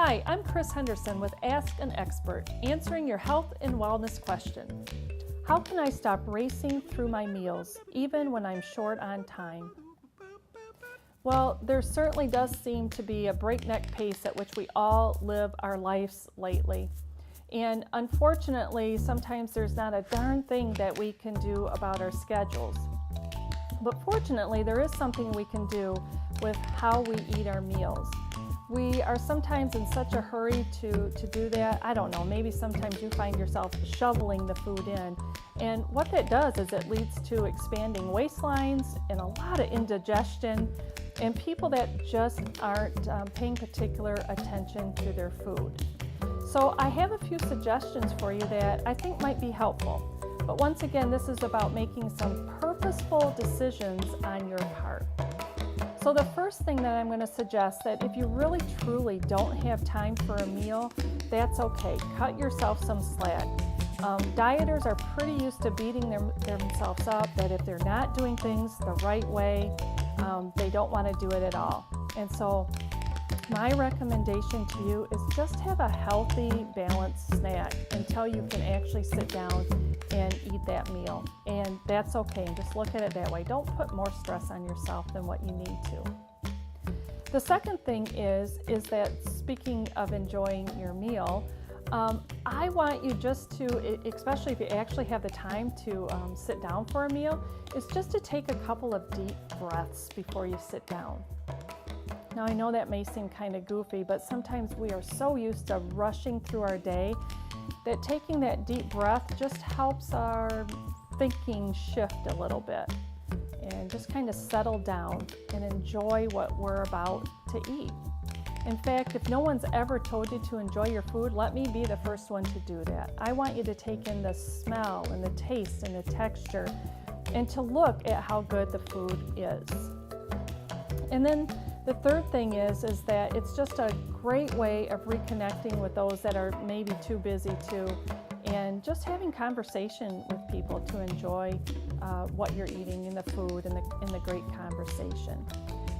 Hi, I'm Kris Henderson with Ask an Expert, answering your health and wellness question. How can I stop racing through my meals, even when I'm short on time? Well, there certainly does seem to be a breakneck pace at which we all live our lives lately. And unfortunately, sometimes there's not a darn thing that we can do about our schedules. But fortunately, there is something we can do with how we eat our meals. We are sometimes in such a hurry to do that. I don't know, maybe sometimes you find yourself shoveling the food in. And what that does is it leads to expanding waistlines and a lot of indigestion and people that just aren't paying particular attention to their food. So I have a few suggestions for you that I think might be helpful. But once again, this is about making some purposeful decisions on your part. So the first thing that I'm going to suggest that if you really truly don't have time for a meal, that's okay. Cut yourself some slack. Dieters are pretty used to beating themselves up that if they're not doing things the right way, they don't want to do it at all. And so my recommendation to you is just have a healthy, balanced snack until you can actually sit down and eat that meal. And that's okay. Just look at it that way. Don't put more stress on yourself than what you need to. The second thing is that speaking of enjoying your meal, I want you just to, especially if you actually have the time to sit down for a meal, is just to take a couple of deep breaths before you sit down. Now, I know that may seem kind of goofy, but sometimes we are so used to rushing through our day that taking that deep breath just helps our thinking shift a little bit and just kind of settle down and enjoy what we're about to eat. In fact, if no one's ever told you to enjoy your food, let me be the first one to do that. I want you to take in the smell and the taste and the texture and to look at how good the food is. And then the third thing is that it's just a great way of reconnecting with those that are maybe too busy to, and just having conversation with people to enjoy what you're eating in the food and the great conversation.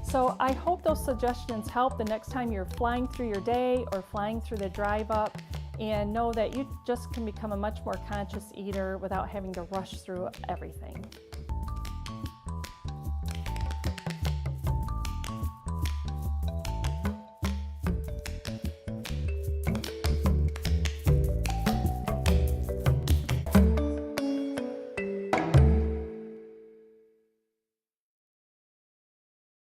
So I hope those suggestions help the next time you're flying through your day or flying through the drive up, and know that you just can become a much more conscious eater without having to rush through everything.